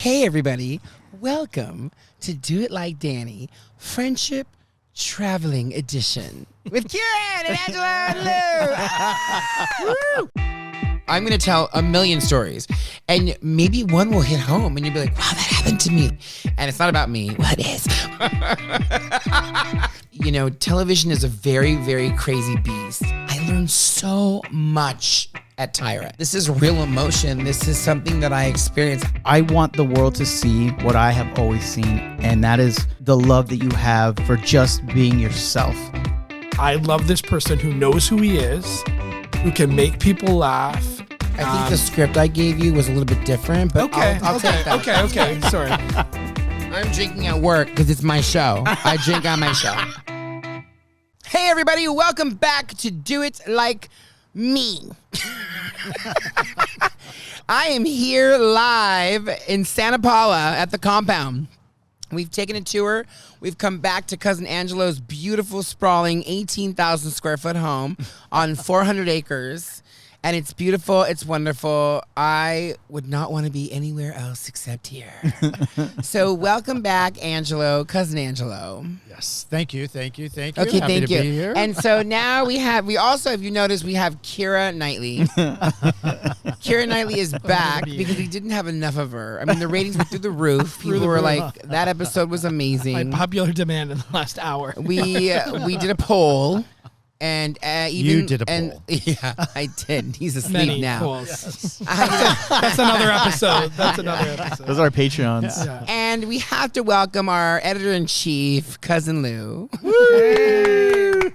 Hey everybody, welcome to Do It Like Danny, Friendship Traveling Edition with Kieran and Angela and Lou. I'm going to tell a million stories and maybe one will hit home and you'll be like, wow, that happened to me. And it's not about me. Well, it is. You know, television is a very, very crazy beast. I learned so much at Tyra. This is real emotion. This is something that I experienced. I want the world to see what I have always seen, and that is the love that you have for just being yourself. I love this person who knows who he is, who can make people laugh. I think the script I gave you was a little bit different, but I'll take that. Okay, sorry. I'm drinking at work because it's my show. I drink on my show. Hey everybody, welcome back to Do It Like Me. I am here live in Santa Paula at the compound. We've taken a tour. We've come back to Cousin Angelo's beautiful, sprawling 18,000 square foot home on 400 acres. And it's beautiful. It's wonderful. I would not want to be anywhere else except here. So welcome back, Angelo, Cousin Angelo. Yes, thank you. Okay, Happy thank to you. be here. And so now we also, if you notice, we have Kira Knightley. Kira Knightley is back because we didn't have enough of her. I mean, the ratings were through the roof. People were like, that episode was amazing. My popular demand in the last hour. We did a poll. And even You did a poll. Yeah, I did. He's asleep Many now. polls. Yes. That's another episode. Those are our Patreons. Yeah. And we have to welcome our editor-in-chief, Cousin Lou.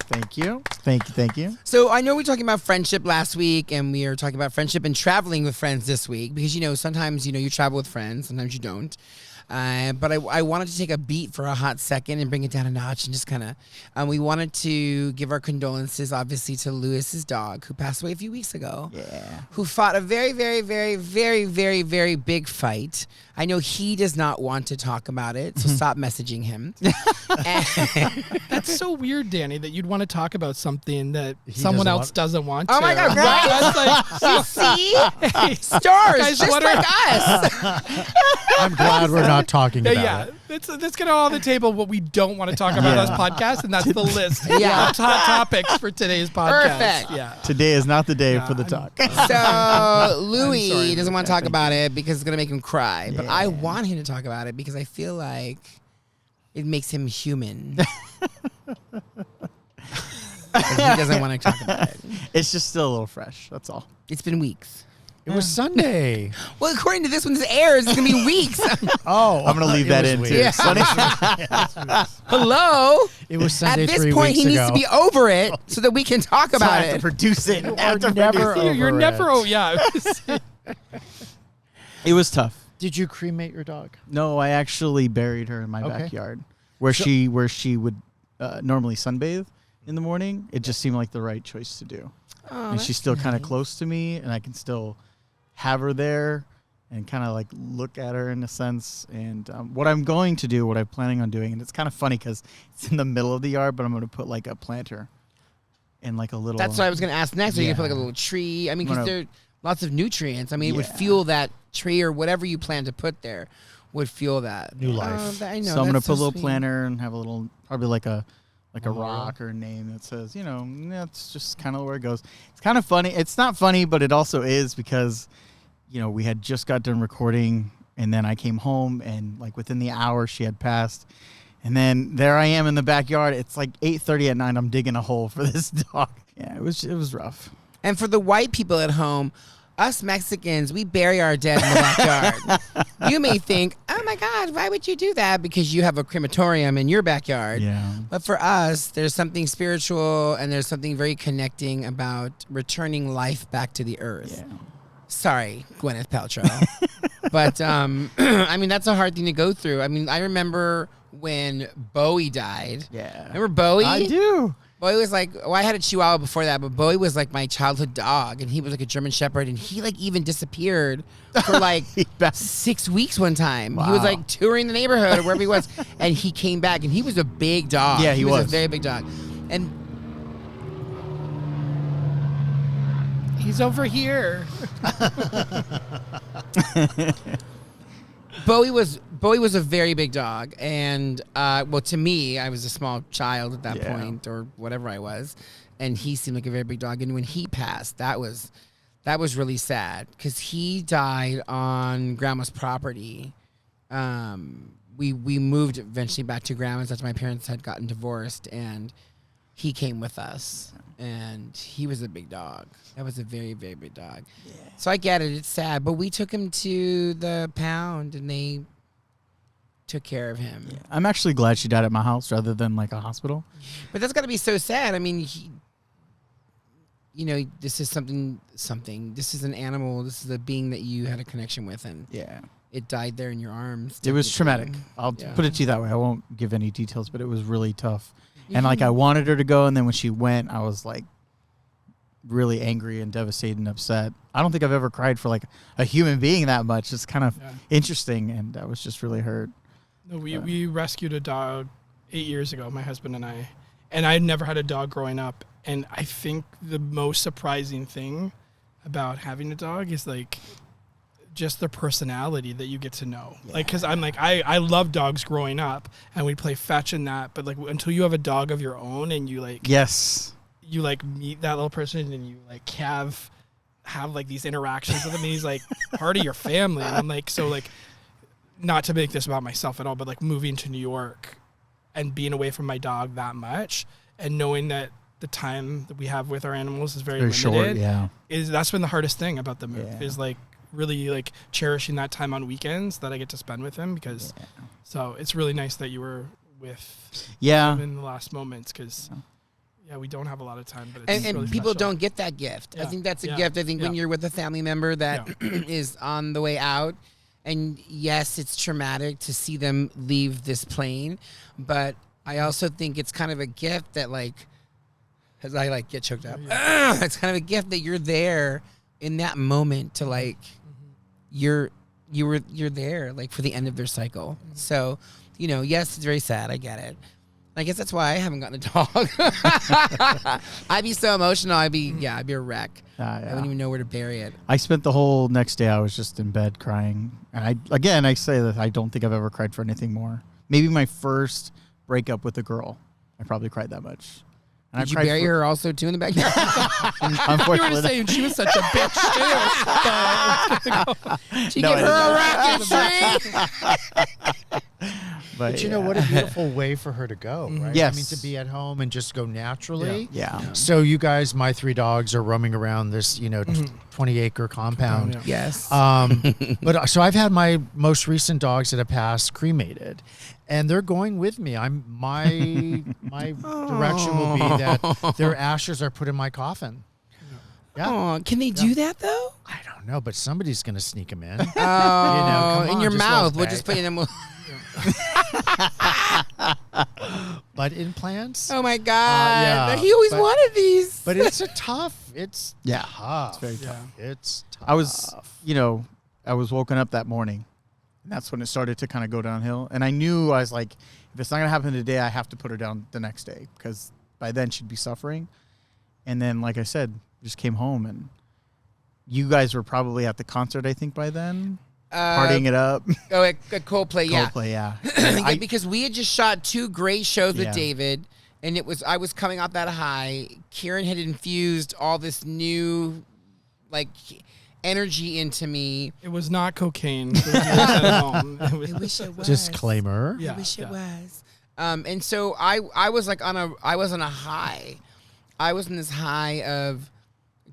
Thank you. So I know we were talking about friendship last week, and we are talking about friendship and traveling with friends this week, because, you know, sometimes, you know, you travel with friends, sometimes you don't. But I wanted to take a beat for a hot second and bring it down a notch and just kind of, we wanted to give our condolences, obviously, to Lewis's dog, who passed away a few weeks ago. Yeah. Who fought a very, very, very, very, very, very big fight. I know he does not want to talk about it, so stop messaging him. That's so weird, Danny, that you'd want to talk about something that He someone doesn't else doesn't want to. Oh my God, right? That's like, See? Stars, Guys, just what like are- us. I'm glad we're not talking about yeah. it. Let's get on the table what we don't want to talk about on this podcast, and that's the list. Yeah. Of hot topics for today's podcast. Perfect. Yeah. Today is not the day for the talk. So Louis sorry, doesn't want to talk about it because it's going to make him cry. But I Yeah. want him to talk about it because I feel like it makes him human. He doesn't want to talk about it. It's just still a little fresh. That's all. It's been weeks. It was Sunday. Well, according to this one's airs, it's going to be weeks. Oh, I'm gonna leave it that was in, weird. too. Yeah. Hello? It was At Sunday this 3 point, weeks he needs ago. to be over it so that we can talk So I about have to it. produce it. You I have are to never produce it. You're over never. it. Oh yeah. It was tough. Did you cremate your dog? No, I actually buried her in my Okay. backyard, where she would normally sunbathe in the morning. It just seemed like the right choice to do, Oh, and she's still kind of close to me, and I can still have her there and kind of like look at her in a sense. And what I'm going to do, what I'm planning on doing, and it's kind of funny because it's in the middle of the yard, but I'm going to put like a planter and like a little. That's what I was going to ask next. Are you going to put like a Yeah. little tree? I mean, because I'm there are lots of nutrients. I mean, it would Yeah. fuel that tree or whatever you plan to put there would fuel that. New life. I know. So I'm going to that's put a little sweet. planter and have a little, probably like a Memorial. rock or a name that says, you know, that's just kind of where it goes. It's kind of funny. It's not funny, but it also is because, you know, we had just got done recording and then I came home and like within the hour she had passed. And then there I am in the backyard. It's like 8:30 at night. I'm digging a hole for this dog. Yeah, it was rough. And for the white people at home, us Mexicans, we bury our dead in the backyard. You may think, oh my God, why would you do that? Because you have a crematorium in your backyard. Yeah. But for us, there's something spiritual and there's something very connecting about returning life back to the earth. Yeah. Sorry, Gwyneth Paltrow. But, I mean, that's a hard thing to go through. I mean, I remember when Bowie died. Yeah. Remember Bowie? I do. Bowie was like, well, I had a Chihuahua before that, but Bowie was like my childhood dog, and he was like a German Shepherd, and he like even disappeared for like 6 weeks one time. He was Wow. like touring the neighborhood or wherever he was, and he came back, and he was a big dog. Yeah, he was a was. very big dog, and He's over here. Bowie was a very big dog, and well, to me, I was a small child at that point, or whatever I was, and he seemed like a very big dog. And when he passed, that was really sad because he died on Grandma's property. We moved eventually back to Grandma's after my parents had gotten divorced, and he came with us, and he was a big dog. That was a very, very big dog. Yeah. So I get it. It's sad. But we took him to the pound, and they took care of him. Yeah. I'm actually glad she died at my house rather than like a hospital. But that's got to be so sad. I mean, this is something. This is an animal. This is a being that you had a connection with, and it died there in your arms. It was traumatic. I'll put it to you that way. I won't give any details, but it was really tough. And like I wanted her to go, and then when she went, I was like really angry and devastated and upset. I don't think I've ever cried for like a human being that much. It's kind of interesting, and I was just really hurt. No, we rescued a dog 8 years ago, my husband and I had never had a dog growing up. And I think the most surprising thing about having a dog is like just their personality that you get to know. Yeah. Like, cause I'm like, I love dogs growing up and we play fetch and that, but like until you have a dog of your own and you like, you like meet that little person and you like have like these interactions with him and he's like part of your family. And I'm like, so like, not to make this about myself at all, but like moving to New York and being away from my dog that much and knowing that the time that we have with our animals is very limited. Short, that's been the hardest thing about the move is like really like cherishing that time on weekends that I get to spend with him because so it's really nice that you were with him in the last moments because we don't have a lot of time, but it's and really people special. don't get that gift. I think that's a gift. I think when you're with a family member that is on the way out, and yes, it's traumatic to see them leave this plane, but I also think it's kind of a gift that like, as I like get choked up, it's kind of a gift that you're there in that moment to like, you're there like for the end of their cycle. So, yes, it's very sad. I get it. I guess that's why I haven't gotten a dog. I'd be so emotional. I'd be a wreck. I wouldn't even know where to bury it. I spent the whole next day, I was just in bed crying. And I say that I don't think I've ever cried for anything more. Maybe my first breakup with a girl, I probably cried that much. And Did you bury her also too in the backyard? You were saying she was such a bitch too. Did you give her a rocket tree? But you know what a beautiful way for her to go, right? Yes. I mean, to be at home and just go naturally. Yeah. So you guys, my 3 dogs are roaming around this, 20-acre compound. Yes. But so I've had my most recent dogs that have passed cremated, and they're going with me. My direction will be that their ashes are put in my coffin. Yeah. Oh, can they do that though? I don't know, but somebody's going to sneak them in. Oh, in your mouth. We'll just put them. Butt implants. Oh my God! He always wanted these. But it's tough. Tough. It's very tough. It's tough. I was woken up that morning, and that's when it started to kind of go downhill. And I knew I was like, if it's not gonna happen today, I have to put her down the next day because by then she'd be suffering. And then, like I said, just came home, and you guys were probably at the concert, I think, by then. Partying it up. Oh, at Coldplay, yeah. Coldplay, yeah. Because we had just shot 2 great shows with David, and I was coming off that high. Kieran had infused all this new, like, energy into me. It was not cocaine. I wish it was. Disclaimer. I wish it was. And so I was like on a high. I was in this high of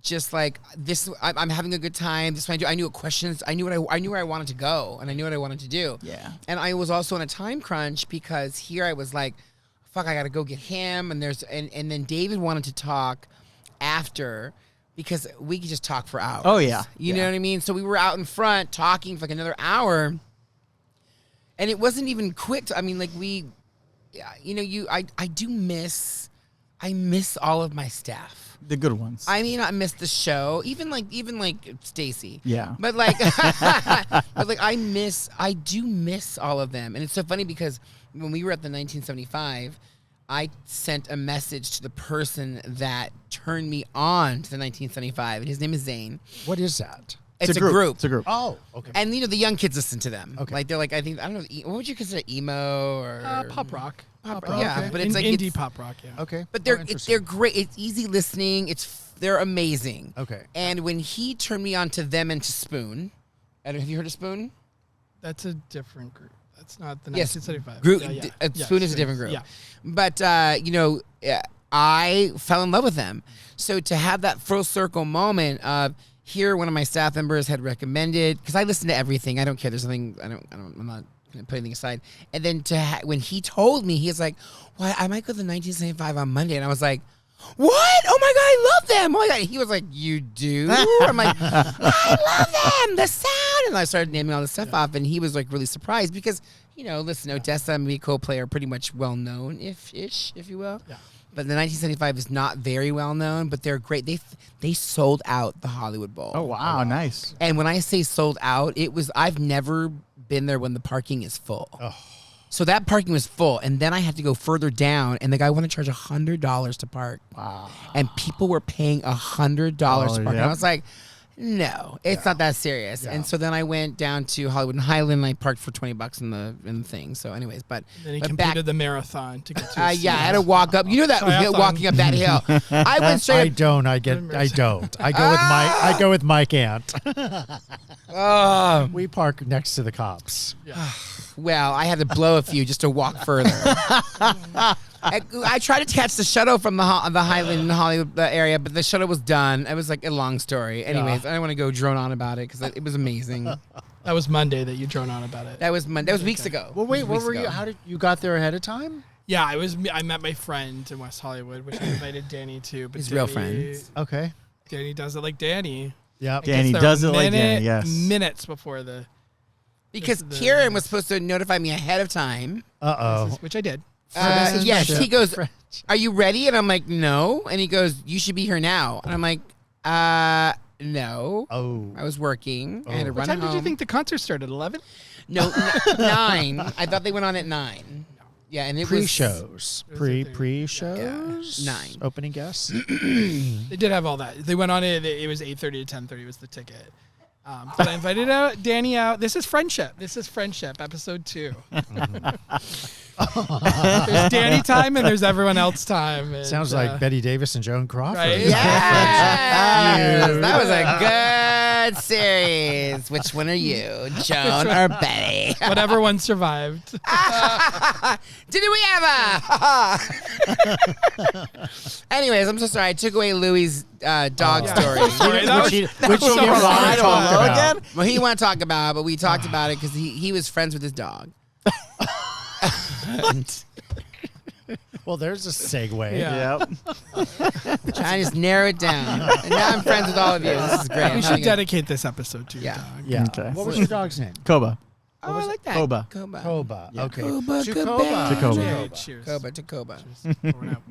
just like this. I'm having a good time. This is what I do. I knew what questions. I knew where I wanted to go, and I knew what I wanted to do. Yeah. And I was also on a time crunch because here I was like, fuck, I got to go get him. And then David wanted to talk after because we could just talk for hours. Oh yeah. You know what I mean? So we were out in front talking for like another hour, and it wasn't even quick. I mean, like I miss all of my staff. The good ones. I mean, I miss the show, even like Stacy. Yeah. But I do miss all of them, and it's so funny because when we were at the 1975, I sent a message to the person that turned me on to the 1975, and his name is Zane. What is that? It's a group. It's a group. Oh, okay. And the young kids listen to them. Okay. Like they're like, I don't know, what would you consider emo or Pop rock. Pop rock. Yeah, but it's like indie it's, pop rock. Yeah. Okay. But Oh, interesting. they're great. It's easy listening. They're amazing. Okay. And when he turned me on to them and to Spoon, have you heard of Spoon? That's a different group. That's not the Yes, 1975. group. Yeah. Spoon is a different group. Yeah. But I fell in love with them. So to have that full circle moment of here, one of my staff members had recommended, because I listen to everything. I don't care. There's nothing. I'm not going to put anything aside. And then when he told me, he's like, "Well, I might go to the 1975 on Monday," and I was like, "What? Oh my god, I love them!" Oh my god. He was like, "You do?" I'm like, "I love them. The sound." And I started naming all this stuff off, and he was like really surprised because listen, Odessa and me, Coldplay are pretty much well known, if you will. Yeah. But the 1975 is not very well known, but they're great. They sold out the Hollywood Bowl. Oh wow, nice. And when I say sold out, I've never been there when the parking is full. Oh. So that parking was full, and then I had to go further down, and the guy wanted to charge $100 to park. Wow. And people were paying $100 to park. And I was like, no, it's not that serious. Yeah. And so then I went down to Hollywood and Highland, and I parked for $20 in the thing. So anyways, but Then he but completed the marathon to get to his yeah, I had to walk up. You know that Triathlon. walking up that hill. I went I straight up. don't. I don't. I go with Mike Ant. Oh, We park next to the cops. well, I had to blow a few just to walk further. I tried to catch the shuttle from the Highland and Hollywood area, but the shuttle was done. It was like a long story. Anyways, I don't want to go drone on about it because it was amazing. That was Monday that you drone on about it. That was Monday. That was weeks ago. Well, wait. It was What weeks were you? ago. How did you got there ahead of time? Yeah, I met my friend in West Hollywood, which I invited Danny to. But His real Danny- friends. Okay. Danny does it like Danny. Yep. Danny Gets there does it like Danny, yes. Minutes before the Because the- Kieran was supposed to notify me ahead of time. which I did. Yes, friendship. he goes, French. "Are you ready?" And I'm like, "No." And he goes, "You should be here now." And I'm like, no. Oh. I was working. I had to What run time home. did you think the concert started? 11? No, 9. I thought they went on at 9. Yeah, and it Pre-shows. It was a thing. Pre-shows. Yeah. 9. Opening guests. They did have all that. They went on it was 8:30 to 10:30 was the ticket. But I invited Danny out. This is Friendship, episode 2. There's Danny time and there's everyone else time. And, Sounds like Betty Davis and Joan Crawford. Right. Yes! That was a good series. Which one are you, Joan or Betty? whatever one survived. Did we ever? Anyways, I'm so sorry. I took away Louie's dog story. Sorry, that was- Which so you want hard. to talk about. Well, he didn't want to talk about it, but we talked about it because he was friends with his dog. Well, there's a segue. Yeah. Yep. Trying to just narrow it down. And now I'm friends with all of you. This is great. I'm We should having a- dedicate this episode to your Yeah. dog. Yeah. Okay. What was your dog's name? Koba. Oh, I like that. Koba. Koba. Koba. Yeah. Okay. Koba, To Koba. Koba. To Koba. Okay, cheers. Koba to Koba. Cheers. Pouring out.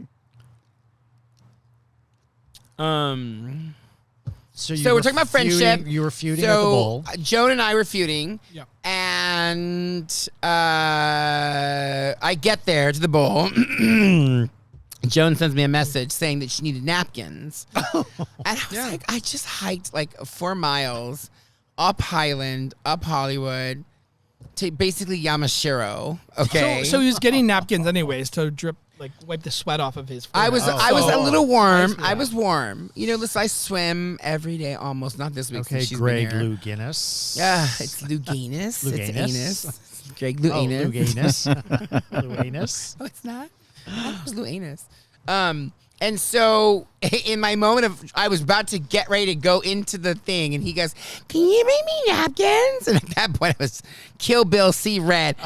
So you we're were talking about friendship. You were feuding at the So bowl. Joan and I were feuding. Yeah. And I get there to the bowl. Joan sends me a message saying that she needed napkins. And I was like, I just hiked like 4 miles up Highland, up Hollywood, to basically Yamashiro. Okay. So he was getting napkins anyways to wipe the sweat off of his forehead. I was a little warm. Yeah. I was warm. Listen, I swim every day almost. Not this week. Okay, since she's Greg been here. Lou Guinness. Yeah, it's Lou Gaines. Lou It's Gaines? anus. Greg Lou Oh, Anus. Lou Guinness. Lou Anus. Oh, it's not? It was Lou Anus. And so in my moment of, I was about to get ready to go into the thing, and he goes, "Can you bring me napkins?" And at that point, I was Kill Bill C Red.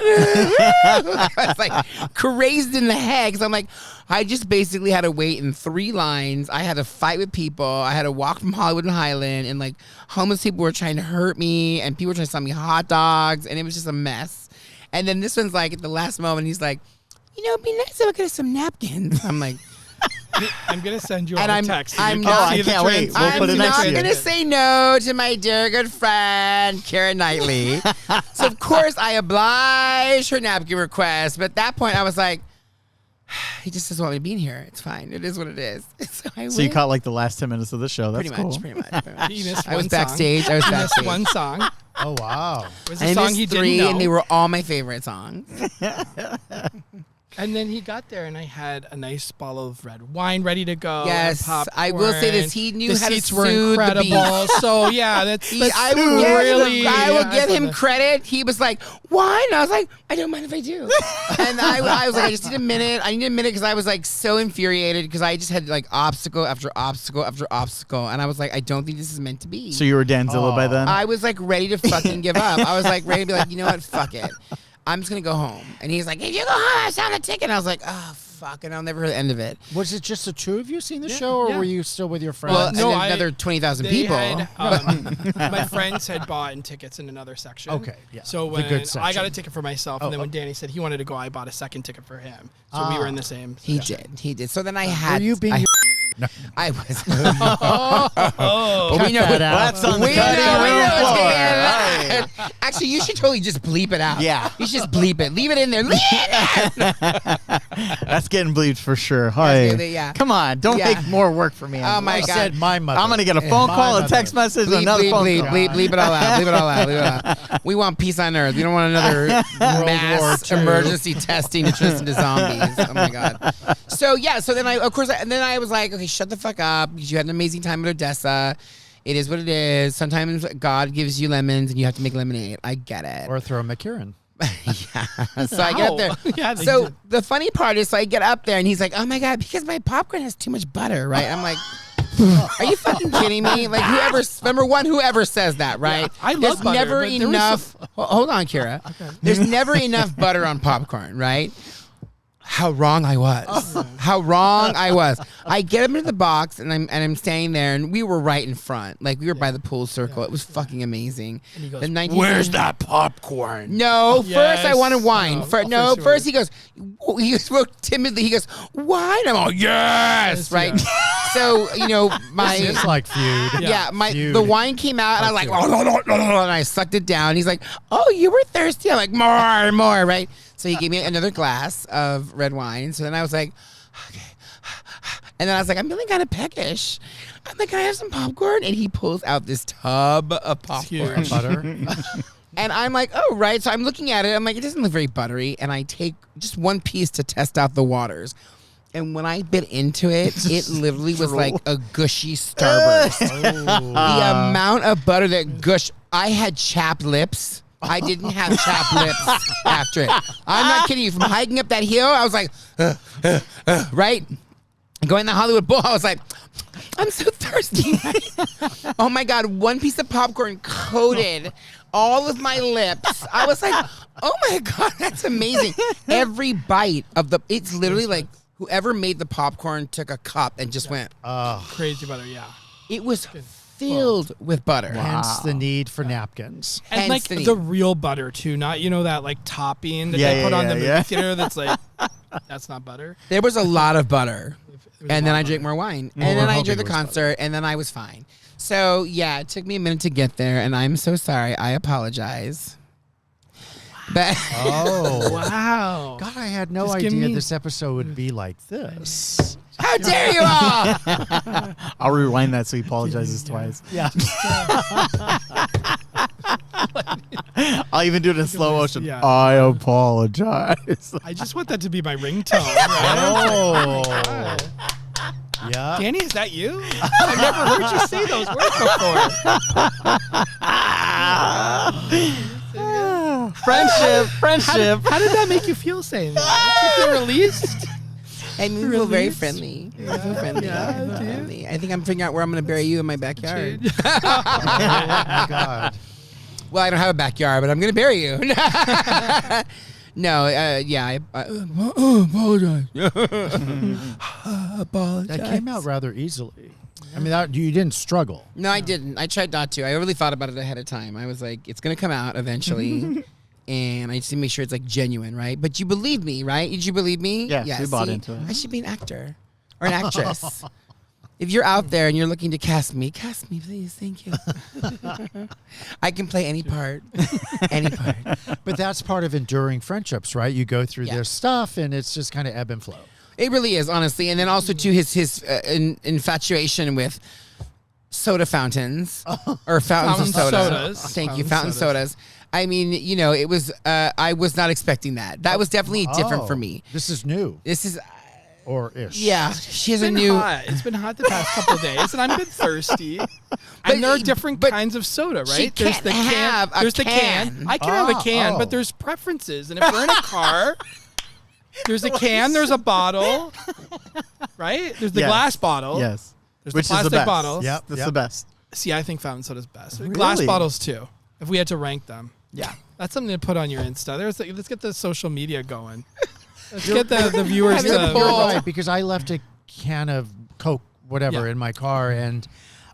I was like crazed in the head because I'm like, I just basically had to wait in 3 lines. I had to fight with people. I had to walk from Hollywood and Highland, and like homeless people were trying to hurt me, and people were trying to sell me hot dogs, and it was just a mess. And then this one's like at the last moment, he's like, it'd be nice if I could have some napkins. I'm like, I'm gonna send you all And a I'm- text. I'm You not- see I the can't wait. trans- We'll put it I'm next not to you. going to say no to my dear good friend, Kieran Knightley. So, of course, I obliged her napkin request. But at that point, I was like, he just doesn't want me to be in here. It's fine. It is what it is. So you caught like the last 10 minutes of the show. That's pretty cool. much, pretty much. He missed I was one backstage. I was Song. He missed backstage. one song. Oh wow. It was I a song missed he three, didn't know. and they were all my favorite songs. And then he got there, and I had a nice bottle of red wine ready to go. Yes, and I will say this. popcorn. He knew the how to seats were soothe the incredible. beast. So yeah, that's I will really. give him credit. He was like, wine? And I was like, I don't mind if I do. And I was like, I just need a minute. I need a minute because I was like so infuriated because I just had like obstacle after obstacle after obstacle. And I was like, I don't think this is meant to be. So you were Danzilla by then? I was like ready to fucking give up. I was like ready to be like, you know what? Fuck it. I'm just going to go home. And he's like, if you go home, I found a ticket. And I was like, oh, fuck. And I'll never hear the end of it. Was it just the two of you seeing the show, or yeah. were you still with your friends? Well, no, and another 20,000 They people. had, my friends had bought tickets in another section. Okay, yeah. So The when good I got section. a ticket for myself, and then when Danny said he wanted to go, I bought a second ticket for him. So we were in the same. He section. did. So then I had. were you being? I was. Oh, we know that out. That's on the we cutting know room what's floor. going on. Actually, you should totally just bleep it out. Yeah. You should just bleep it. Leave it in there. Leave it in. That's getting bleeped for sure. Hey, yeah. Come on. Don't Yeah. make more work for me. Oh, my I God. said my mother. I'm going to get a phone My call, a mother. text message, and Bleep, another bleep, phone bleep, call. bleep it all out. Leave it all out. Leave it all out. We want peace on earth. We don't want another mass War II. emergency testing to turn us into zombies. Oh my God. So yeah. So then I was like, okay, shut the fuck up. You had an amazing time at Odessa. It is what it is. Sometimes God gives you lemons and you have to make lemonade. I get it. Or throw a Kieran. Yeah. So I get up there. Yeah, they So did. the funny part is, so I get up there and he's like, "Oh my God, because my popcorn has too much butter, right?" I'm like, "Are you fucking kidding me?" Like whoever says that, right? I love There's butter, never but there was enough. Hold on, Kira. There's never enough butter on popcorn, right? How wrong I was. How wrong I was. I get him into the box and I'm standing there and we were right in front. Like we were by the pool circle. It was fucking amazing. And he goes, The 19 Where's that popcorn? No, first I Yes. wanted wine. Oh, No, for first sure. he spoke timidly. He goes, wine? I'm all, yes, Yes, right? yeah. So, It's like feud. the wine came out and I was like, and I sucked it down. He's like, oh, you were thirsty? I'm like, more, right? So he gave me another glass of red wine. So then I was like, okay. And then I was like, I'm feeling kind of peckish. I'm like, can I have some popcorn? And he pulls out this tub of popcorn. huge. Butter. And I'm like, oh, right. So I'm looking at it. I'm like, it doesn't look very buttery. And I take just one piece to test out the waters. And when I bit into it, it literally was like a gushy Starburst. The amount of butter that gushed. I had chapped lips. I didn't have chapped lips after it. I'm not kidding you. From hiking up that hill, I was like, right? Going to Hollywood Bowl, I was like, I'm so thirsty. Oh my God, one piece of popcorn coated all of my lips. I was like, oh my God, that's amazing. Every bite of it's literally like whoever made the popcorn took a cup and just went, Crazy butter, yeah. it was filled with butter. Hence the need for napkins. And Hence like the the need. real butter too, not that like topping that Yeah, they put yeah, on the yeah, movie theater that's like that's not butter. There was a lot of butter. It was a And then lot I of drank butter. more wine. Well, And then we're I hoping enjoyed the it was butter. concert, and then I was fine. So, yeah, it took me a minute to get there, and I'm so sorry. I apologize. But Oh. Wow. God, I had no Just give idea me- this episode would be like this. how dare you all? I'll rewind that so he apologizes twice. Yeah. I'll even do it in slow motion. Yeah. I apologize. I just want that to be my ringtone. Right? Oh. Yeah. Danny, is that you? I've never heard you say those words before. Friendship. How did that make you feel saying that? Did you feel released? I mean, we feel very Release? friendly. We feel friendly. Yeah, We feel dude. friendly. I think I'm figuring out where I'm going to bury you in my backyard. Oh my God. Well, I don't have a backyard, but I'm going to bury you. No, yeah, I apologize. Apologize. That came out rather easily. I mean, you didn't struggle. No, I didn't. I tried not to. I really thought about it ahead of time. I was like, it's going to come out eventually. And I just need to make sure it's like genuine, right? But you believe me, right? Did you believe me? Yes, we bought into it. I should be an actor or an actress. If you're out there and you're looking to cast me, please. Thank you. I can play any part. Any part. But that's part of enduring friendships, right? You go through Yeah. this stuff and it's just kind of ebb and flow. It really is, honestly. And then also to his infatuation with soda fountains or fountains of soda. sodas. Thank you, Fountain fountain sodas. sodas. I mean, it was. I was not expecting that. That was definitely different for me. This is new, This is, or ish. yeah. She has It's a been new. hot. It's been hot the past couple of days, and I've been thirsty. And there are different but kinds of soda, she right? There's can't the can. have a There's the can. can. I can have a can, Oh. but there's preferences. And if we're in a car, there's a can. There's a bottle, right? There's the Yes. glass bottle. Yes. There's Which the is the plastic best. bottles. Yep. That's the best. See, I think fountain soda's best. Glass Really? bottles too. If we had to rank them, Yeah. that's something to put on your Insta. Let's get the social media going. Let's get the viewers Having a to. poll. You're right, because I left a can of Coke, whatever, Yeah. in my car, and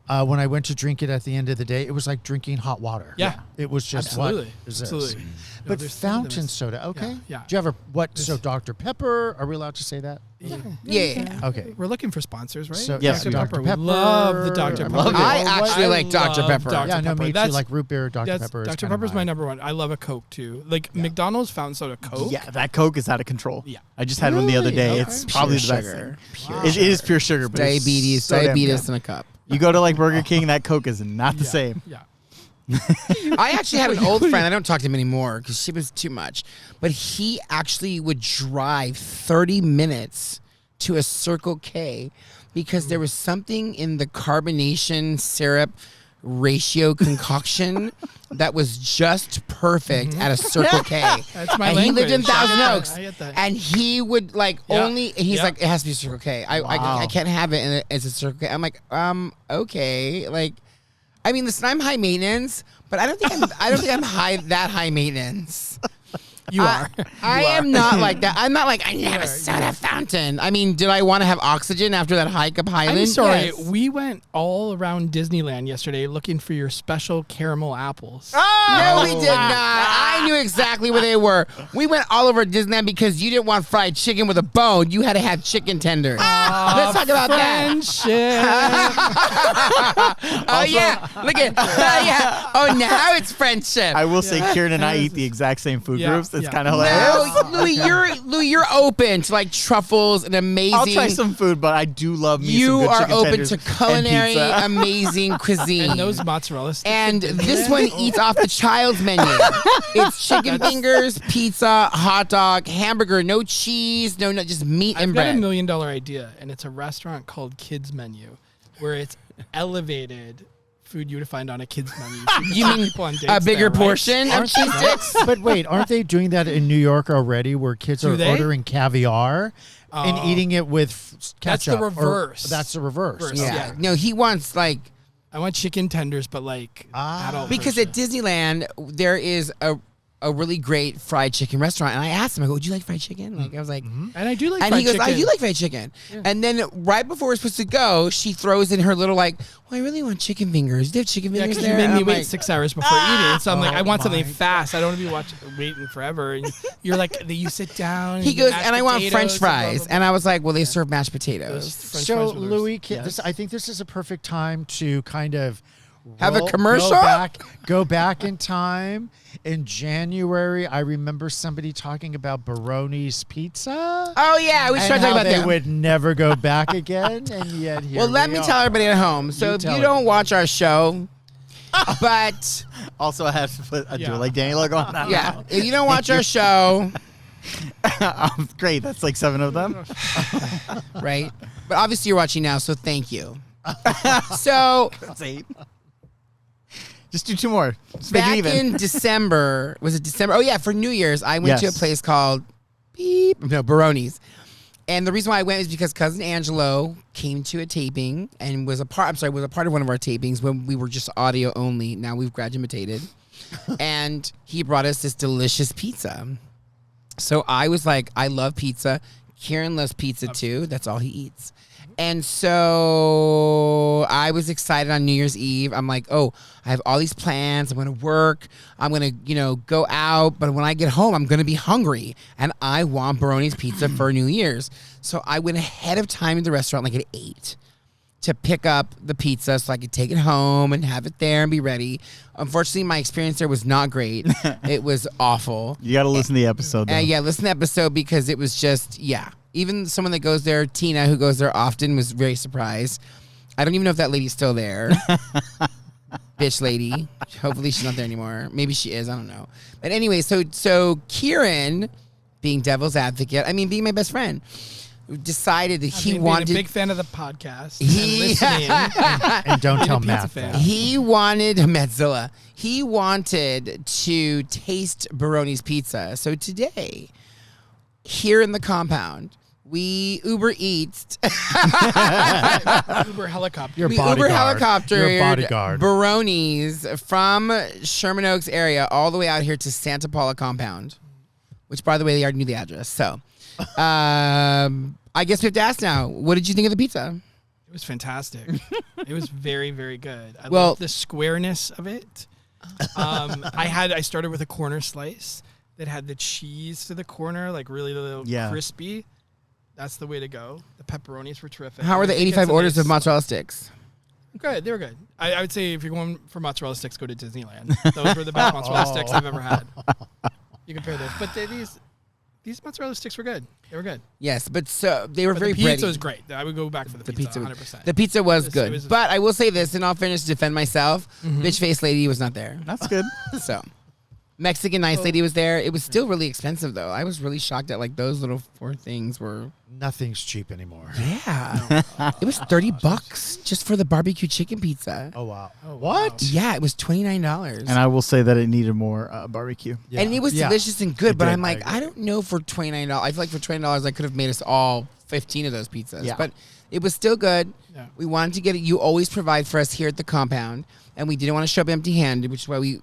when I went to drink it at the end of the day, it was like drinking hot water. Yeah. It was just Absolutely. what is this? Absolutely. No, But there's- fountain there's- soda, okay. yeah. Do you have so Dr. Pepper? Are we allowed to say that? Yeah. Okay. We're looking for sponsors, right? So, Yes, Dr. we are. Pepper. Dr. We love the Pepper. Dr. I Pepper. love it. I actually I like Dr. love Pepper. Dr. Yeah, no, Pepper. me too. That's- Like root beer, Dr. Pepper. is Dr. kinda Pepper's my number one. I love a Coke too. Like McDonald's fountain soda Coke. Yeah, that Coke is out of control. Yeah. I just had one the other day. Really? It's Okay. probably Pure the best sugar. thing. It is pure sugar, but it's Diabetes, so damn diabetes good. in a cup. You go to like Burger King, that Coke is not the same. Yeah. I actually had an old friend. I don't talk to him anymore because she was too much. But he actually would drive 30 minutes to a Circle K because there was something in the carbonation syrup ratio concoction that was just perfect at a Circle K. That's my and he lived in language. I Thousand get that. Oaks, I get that. and he would like Yeah. only. He's Yeah. like, it has to be Circle K. Wow. I can't have it, and it's a Circle K. I'm like, okay, like. I mean, listen, I'm high maintenance, but I don't think I'm that high maintenance. You are. I am not like that. I'm not like I need to have a soda fountain. I mean, did I want to have oxygen after that hike up Highland? I'm sorry. Yes. We went all around Disneyland yesterday looking for your special caramel apples. No, we did not. I knew exactly where they were. We went all over Disneyland because you didn't want fried chicken with a bone. You had to have chicken tenders. Let's talk about that. Friendship. Oh yeah, look at yeah. Oh, now it's friendship. I will say, Kieran and I eat the exact same food Yeah, groups. It's yeah. kind of hilarious. No, Louis, you're open to like truffles and amazing. I'll try some food, but I do love me some You good are chicken open tenders to and culinary, pizza. amazing cuisine. And those mozzarella sticks. And this one eats off the child's menu. It's chicken fingers, pizza, hot dog, hamburger, no cheese, no, just meat I've and got bread. $1 million idea, and it's a restaurant called Kids Menu, where it's elevated food you would find on a kids menu. You mean people on dates a bigger there, right? portion of Aren't cheese sticks? But wait, aren't they doing that in New York already, where kids Do are they? ordering caviar and eating it with That's the ketchup? or- reverse. That's the reverse. Reverse, Yeah. yeah. No, he wants like I want chicken tenders, but like adult because version. at Disneyland there is a really great fried chicken restaurant, and I asked him, I go, "Would you like fried chicken?" Like I was like. And I do like And fried he goes, chicken. I do like fried chicken. And then right before we're supposed to go, she throws in her little like, well, I really want chicken fingers. Do you have chicken Yeah, fingers because there? you made And me I'm wait like, 6 hours before eating. So I'm like, I want something my fast. I don't want to be waiting forever. And you're like, you sit down. He you get goes, mashed and I want potatoes French and blah, blah, fries. blah. And I was like, well, they serve mashed Those potatoes. French So, fries with those- Louis, yes. I think this is a perfect time to kind of Have a commercial? Go back in time. In January, I remember somebody talking about Baroni's Pizza. Oh, yeah, we should and talk how about they that. would never go back again, and yet here Well, let we me are. tell everybody at home. So You if tell you don't everybody. watch our show, but Also, I have to put a Yeah. do like Danny logo on that. yeah, if you don't watch our show, Great. That's like 7 of them. right? But obviously you're watching now, so thank you. So That's 8. Just do 2 more. Just make it back even. in December, was it December? Oh yeah, for New Year's, I went to a Yes. place called Baroni's. And the reason why I went is because cousin Angelo came to a taping and was a part of one of our tapings when we were just audio only. Now we've graduated. And he brought us this delicious pizza. So I was like, I love pizza. Kieran loves pizza too. That's all he eats. And so I was excited on New Year's Eve. I'm like, oh, I have all these plans. I'm going to work. I'm going to, go out. But when I get home, I'm going to be hungry. And I want Baroni's Pizza for New Year's. So I went ahead of time to the restaurant like at 8 to pick up the pizza so I could take it home and have it there and be ready. Unfortunately, my experience there was not great. It was awful. You got to listen to the episode, though. Yeah, listen to the episode because it was just, yeah. Even someone that goes there, Tina, who goes there often, was very surprised. I don't even know if that lady's still there. Bitch lady. Hopefully she's not there anymore. Maybe she is. I don't know. But anyway, so Kieran, being devil's advocate, being my best friend, decided that he wanted... being a big fan of the podcast. He, and listening. And don't tell Pizza Matt fan. that. he wanted... Mettzilla. He wanted to taste Baroni's pizza. So today, here in the compound, we Uber Eats. Uber helicopter. Your We bodyguard. Uber helicoptered Your bodyguard. Baroni's from Sherman Oaks area all the way out here to Santa Paula compound, which, by the way, they already knew the address. So I guess we have to ask now, what did you think of the pizza? It was fantastic. It was very, very good. I Well- love the squareness of it. I started with a corner slice that had the cheese to the corner, like really little crispy. That's the way to go. The pepperonis were terrific. How are the I think 85 it's a orders of nice- mozzarella sticks? Good. They were good. I would say if you're going for mozzarella sticks, go to Disneyland. Those were the best mozzarella sticks I've ever had. You compare those, but these mozzarella sticks were good. They were good. Yes, but so they were But very the pizza bready. was great. I would go back for the pizza. 100%. The pizza was It good. was- But I will say this, in all fairness, to defend myself, bitch face lady was not there. That's good. So Mexican nice lady was there. It was still really expensive though. I was really shocked at like those little 4 things were. Nothing's cheap anymore. Yeah, it was $30 just for the barbecue chicken pizza. Oh, wow. Oh, What? wow. Yeah, it was $29. And I will say that it needed more barbecue. Yeah. And it was Yeah. delicious and good, It but did. I'm like, I I don't know for $29. I feel like for $20 I could have made us all 15 of those pizzas. Yeah. But it was still good. Yeah. We wanted to get it. You always provide for us here at the compound, and we didn't want to show up empty-handed, which is why we,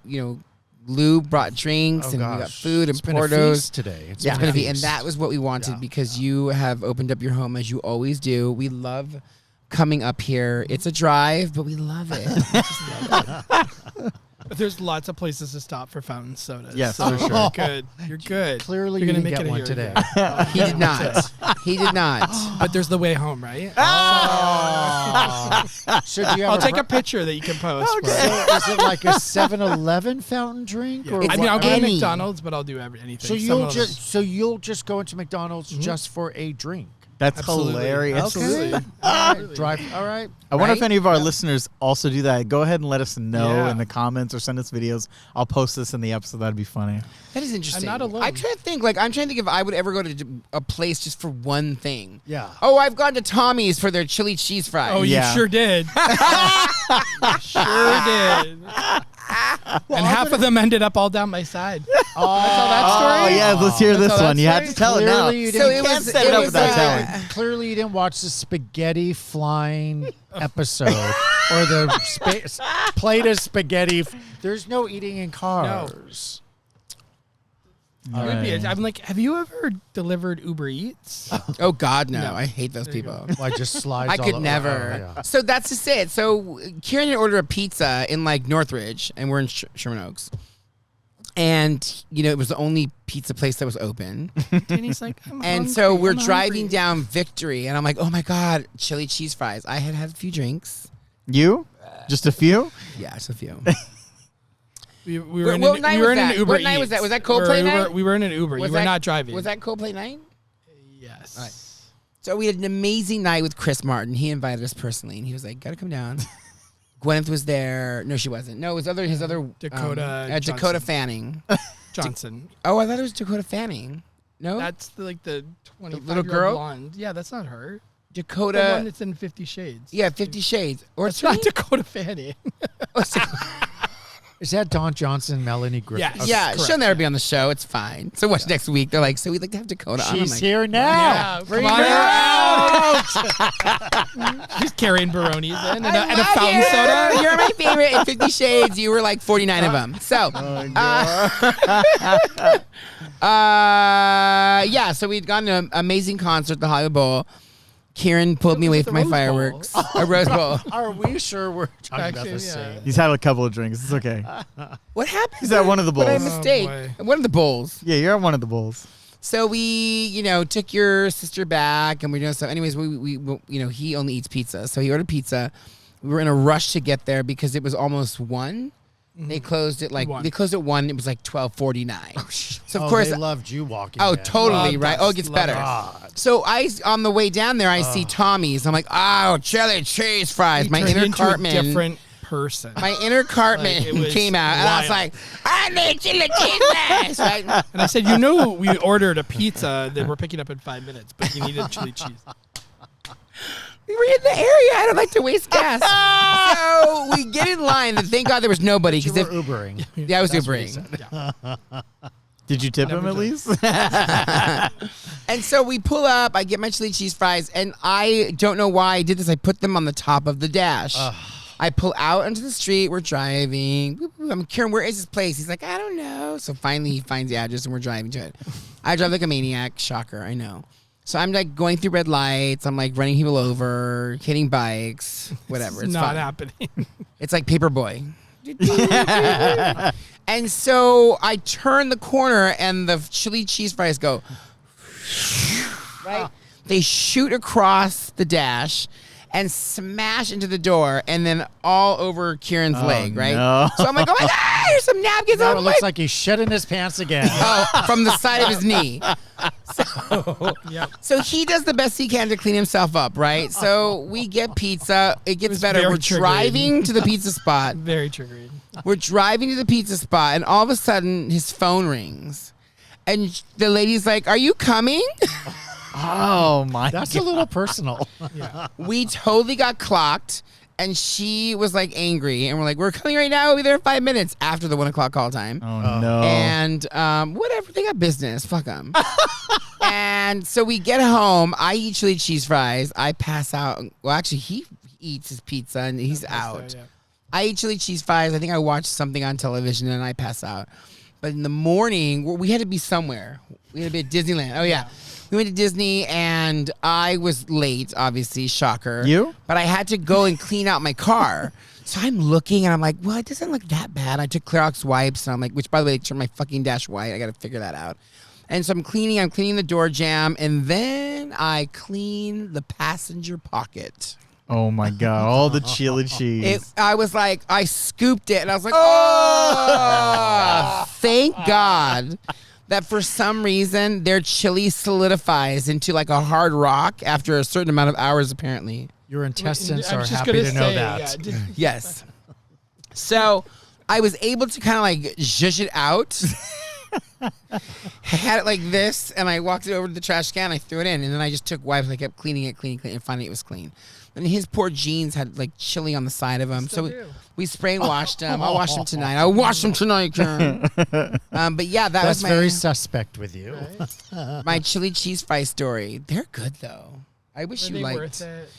Lou brought drinks Oh, and we got gosh. food and It's been a portos. feast today. It's It's been gonna a be, and feast. that was what we wanted Yeah. because you have opened up your home as you always do. We love coming up here. It's a drive, but we love it. We just love it. But there's lots of places to stop for fountain sodas. Yes, so for sure. You're good. You're good. Clearly, You're you gonna didn't make get it one here today. again. He did not. He did not. But there's the way home, right? So do you have I'll take a picture that you can post. for us. So is it like a 7-Eleven fountain drink? Or I mean, I'll go to Any. McDonald's, but I'll do anything. so you'll just go into McDonald's just for a drink. That's Absolutely. hilarious. Absolutely. Drive. All right. I wonder if Right? any of our listeners also do that. Go ahead and let us know Yeah. in the comments or send us videos. I'll post this in the episode. That'd be funny. That is interesting. I'm not alone. I'm trying to think. If I would ever go to a place just for one thing. Yeah. Oh, I've gone to Tommy's for their chili cheese fries. Oh, Yeah. you sure did. Sure did. And half of them ended up all down my side. Oh, yeah. Let's hear this That's how one. that You have to story- tell it now. Clearly you So didn't- it can't was. set it It up was. without telling. Clearly, you didn't watch the spaghetti flying episode or the plate of spaghetti. There's no eating in cars. It would be. I'm like, have you ever delivered Uber Eats? Oh God, no! No. I hate those There you people. Like just slides. I all could over. never. Oh, yeah. So that's just it. So Kieran had ordered a pizza in like Northridge, and we're in Sherman Oaks. And it was the only pizza place that was open. And he's like, I'm And hungry, so we're I'm driving hungry. down Victory, and I'm like, oh my God, chili cheese fries. I had a few drinks. You? Just a few? Yeah, just a few. We were in What an, night we were was in an that? Uber What night was that? Eats. Was that Coldplay night? We were in an Uber. You were not driving. Was that Coldplay night? Yes. All right. So we had an amazing night with Chris Martin. He invited us personally, and he was like, "Gotta come down." Gwyneth was there. No, she wasn't. No, it was his other Dakota Dakota Johnson. Fanning. Johnson. Oh, I thought it was Dakota Fanning. No, That's the 25 little girl? blonde. Yeah, that's not her. The one Dakota. that's in 50 Shades. Yeah, 50 Shades. Or It's not Dakota Fanning. Is that Don Johnson, Melanie Griffith? Yes. Yeah, correct, she'll never be on the show. It's fine. So watch next week. They're like, so we'd like to have Dakota on. I'm She's like, here now. Yeah, Bring come on her out. She's carrying Baronis in and I a fountain love soda. you. You're my favorite. In 50 Shades, you were like 49 of them. So, yeah, so we'd gone to an amazing concert at the Hollywood Bowl. Kieran pulled me away was from at my the Rose Bowl. fireworks. A Rose Bowl. Are we sure we're talking Actually, about the yeah. same? He's had a couple of drinks. It's okay. What happened? He's at one of the What a bowls. mistake. boy. One of the bowls. Yeah, you're at one of the bowls. So we, took your sister back, and we're doing stuff. Anyways, we, he only eats pizza, so he ordered pizza. We were in a rush to get there because it was almost 1. They closed at like 1. they closed at 1. It was like 12:49. So of Oh, course, they loved you walking. oh in. totally Loved right. us, Oh, it gets loved better. God. So on the way down there, I see Tommy's. I'm like, oh, chili cheese fries. He My turned inner into a Cartman. different person. My inner Cartman Like, it was came out, and I was wild. like, I need chili cheese fries. Right? And I said, we ordered a pizza that we're picking up in 5 minutes, but you needed chili cheese. We were in the area. I don't like to waste gas. So we get in line, and thank God there was nobody. You Because were Ubering. yeah, I was That's what he Ubering. Yeah. Did you tip him Never at did. least? And so we pull up. I get my chili cheese fries, and I don't know why I did this. I put them on the top of the dash. I pull out onto the street. We're driving. I'm Kieran, where is this place? He's like, I don't know. So finally, he finds the address, and we're driving to it. I drive like a maniac. Shocker, I know. So I'm like going through red lights. I'm like running people over, hitting bikes, whatever. It's not fun. happening. It's like Paperboy. And so I turn the corner, and the chili cheese fries go. Right? They shoot across the dash and smash into the door, and then all over Kieran's leg, right? no. So I'm like, oh my God, there's some napkins Now on it my looks like he's shit in his pants again. from the side of his knee. Yep. So he does the best he can to clean himself up, right? So we get pizza. It gets was better. very We're triggering. driving to the pizza spot. Very triggering. We're driving to the pizza spot, and all of a sudden, his phone rings. And the lady's like, are you coming? Oh my That's God. a little personal. Yeah. We totally got clocked, and she was like angry, and we're like, we're coming right now. We'll be there in 5 minutes after the 1 o'clock call time. Oh no. And whatever, they got business. Fuck them. And so we get home. I eat chili cheese fries. I pass out. Well, actually, he eats his pizza, and he's out. So, yeah. I eat chili cheese fries. I think I watched something on television, and I pass out. But in the morning, we had to be somewhere. We had to be at Disneyland. Oh, yeah. We went to Disney, and I was late, obviously, shocker. You? But I had to go and clean out my car. So I'm looking, and I'm like, well, it doesn't look that bad. I took Clorox wipes, and I'm like, which, by the way, they turned my fucking dash white. I got to figure that out. And so I'm cleaning the door jamb, and then I clean the passenger pocket. Oh my God. All the chili cheese. I was like, I scooped it, and I was like, oh, thank God that for some reason their chili solidifies into like a hard rock after a certain amount of hours, apparently. Your intestines I are was just happy gonna to know say, that. yeah, Yes. So I was able to kind of like zhuzh it out. I had it like this, and I walked it over to the trash can. I threw it in, and then I just took wipes. I kept cleaning it, and finally it was clean. And his poor jeans had like chili on the side of them, so we spray and washed them. I'll wash them tonight. I'll wash them tonight, Karen. But yeah, that That's was very suspect with you. my chili cheese fry story. They're good though. I wish Were you they liked. worth it?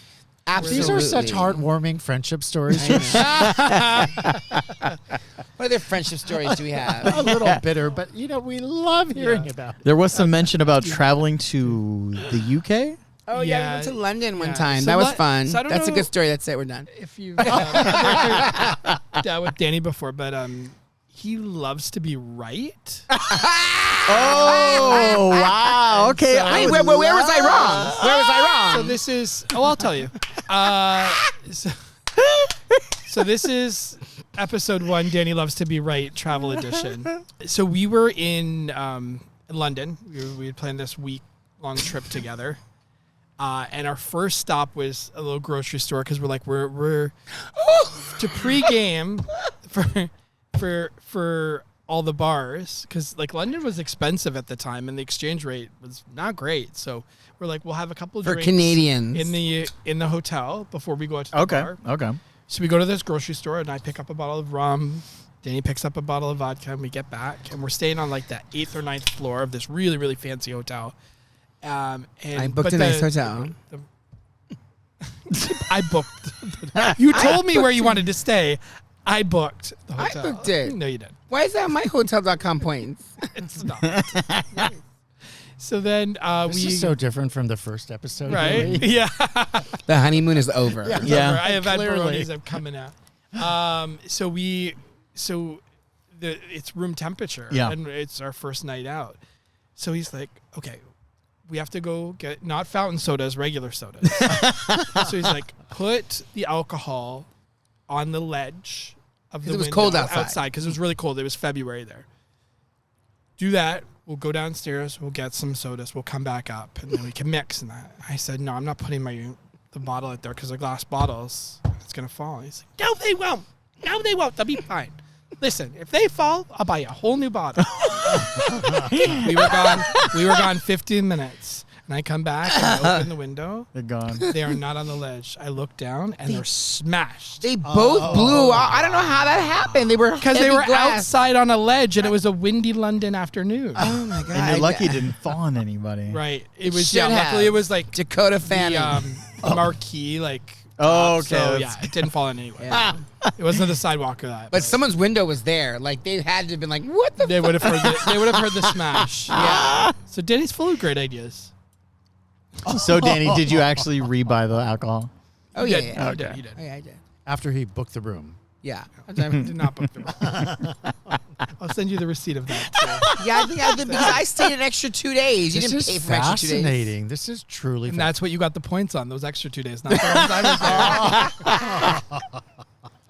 Absolutely. These are such heartwarming friendship stories. What other friendship stories do we have? A little bitter, but we love hearing about it. There was some mention about traveling to the UK. Oh yeah, we Yeah. went to London one Yeah. time. So that was let- fun. so I don't That's a know- good story. That's it. We're done. If you've dealt with Danny before, but he loves to be right. Oh wow. Okay. So- Wait, where was I wrong? Where was I So wrong? this is. Oh, I'll tell you. So this is episode 1. Danny loves to be right, travel edition. So we were in London. We had planned this week-long trip together, and our first stop was a little grocery store because we're like we're to pregame for all the bars because like London was expensive at the time and the exchange rate was not great. So we're like, we'll have a couple of For drinks Canadians. in the hotel before we go out to the Okay. bar. Okay. So we go to this grocery store and I pick up a bottle of rum. Danny picks up a bottle of vodka and we get back and we're staying on like that 8th or 9th floor of this really, really fancy hotel. And I booked a nice hotel. I booked. You told me where you wanted to stay. I booked the I hotel. booked it. No, you didn't. Why is that my hotel.com points? It's not. So then This is so different from the first episode. right. really. Yeah. The honeymoon is over. It's Yeah. over. I have had Clearly. Baronis. I'm coming out. It's room temperature. Yeah. And it's our first night out. So he's like, okay, we have to go get not fountain sodas, regular sodas. So he's like, put the alcohol on the ledge of 'Cause the it was window cold outside. because it was really cold. It was February there. Do that. We'll go downstairs. We'll get some sodas. We'll come back up, and then we can mix and that. I said, no, I'm not putting the bottle out there because they're glass bottles. It's going to fall. He's like, no, they won't. No, they won't. They'll be fine. Listen, if they fall, I'll buy you a whole new bottle. We were gone 15 minutes. And I come back and I open the window. They're gone. They are not on the ledge. I look down and they're smashed. They both blew out. I don't know how that happened. They were Because they heavy were glass. outside on a ledge and it was a windy London afternoon. Oh my god! And you're lucky it didn't fall on anybody. Right. It was, Should luckily have. it was like Dakota Fanning. the marquee, like. Oh, So, okay. yeah, it didn't fall in anywhere. Yeah. It wasn't the sidewalk or that. But someone's window was there. Like they had to have been like, "What the?" They would have heard they would have heard the smash. Yeah. So Danny's full of great ideas. So, Danny, did you actually rebuy the alcohol? Oh yeah, You did. yeah. You did. You did. Oh yeah, I did. After he booked the room. Yeah. I did not book the room. I'll send you the receipt of that. Too. Yeah, I think I did because I stayed an extra 2 days. You This didn't is pay for an extra 2 days. fascinating. This is truly And that's what you got the points on, those extra 2 days. Not the ones I was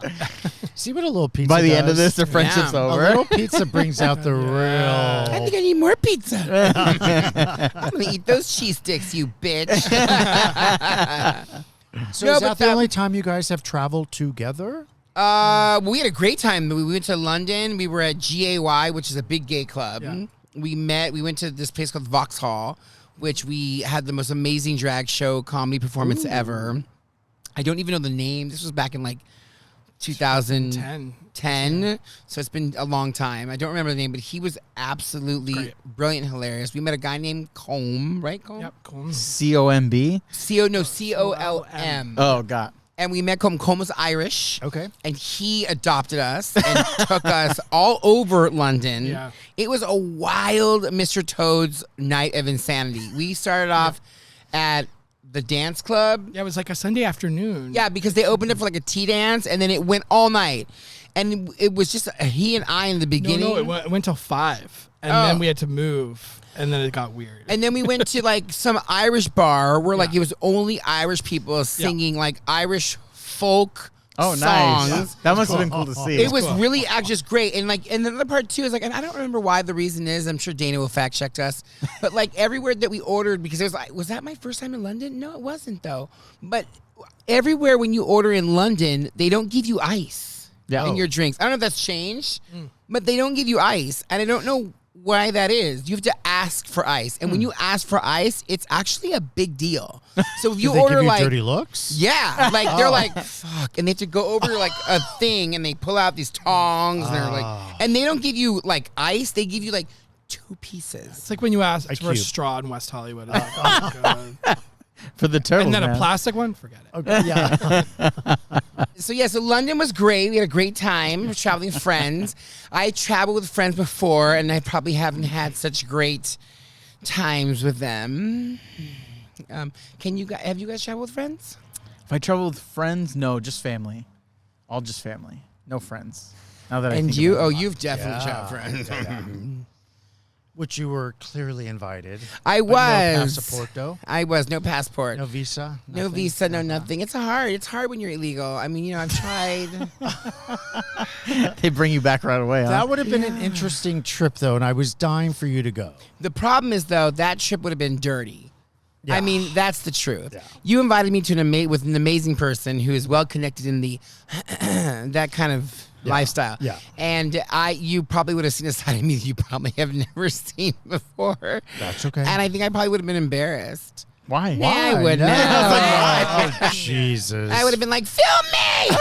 there. See what a little pizza By the end of does? this, the friendship's Yeah. A over. little pizza brings out the I real. think I need more pizza. I'm gonna eat those cheese sticks, you bitch. So No, is but that the that- only time you guys have traveled together? We had a great time. We went to London. We were at GAY, which is a big gay club. Yeah. We went to this place called Vauxhall, which we had the most amazing drag show comedy performance ever. I don't even know the name. This was back in like 2010. 10. So it's been a long time. I don't remember the name, but he was absolutely Great. brilliant and hilarious. We met a guy named Colm, right? Colm? Yep. Cool. COMB? COLM. Oh, God. And we met Colm. Colm was Irish. Okay. And he adopted us and took us all over London. Yeah. It was a wild Mr. Toad's night of insanity. We started off at the dance club. Yeah, it was like a Sunday afternoon. Yeah, because they opened it for like a tea dance, and then it went all night. And it was just he and I in the beginning. No, it went till 5. And Oh. then we had to move. And then it got weird. And then we went to like some Irish bar where like it was only Irish people singing like Irish folk songs. Nice. That must have been cool to see. It was really just great. And like, and the other part too is like, and I don't remember why the reason is. I'm sure Dana will fact check us. But like everywhere that we ordered, because it was like, was that my first time in London? No, it wasn't though. But everywhere when you order in London, they don't give you ice in your drinks. I don't know if that's changed, but they don't give you ice. And I don't know why that is. You have to ask for ice. And when you ask for ice, it's actually a big deal. So if you Did they order give you like dirty looks? yeah, like they're like fuck, and they have to go over like a thing, and they pull out these tongs, and they're like, and they don't give you like ice; they give you like 2 pieces. It's like when you ask for a cube. straw in West Hollywood. It's like, oh, God. For the turtles, And then a man. plastic one? Forget it. Okay. Yeah. So London was great. We had a great time traveling with friends. I traveled with friends before, and I probably haven't had such great times with them. Have you guys traveled with friends? If I travel with friends, no, just family. All just family. No friends. Now that I And think you? about Oh, it. you've definitely Yeah. traveled with friends. Which you were clearly invited. I But was. No passport, though. I was no passport. No visa. No nothing? visa, no nothing. It's hard. It's hard when you're illegal. I mean, I've tried. They bring you back right away, huh? That would have been an interesting trip, though, and I was dying for you to go. The problem is, though, that trip would have been dirty. Yeah. I mean, that's the truth. Yeah. You invited me to with an amazing person who is well connected in the that kind of lifestyle. Yeah. And you probably would have seen a side of me that you probably have never seen before. That's okay. And I think I probably would have been embarrassed. Why? Nah, I wouldn't No. have. Oh, Jesus. I would have been like, film me!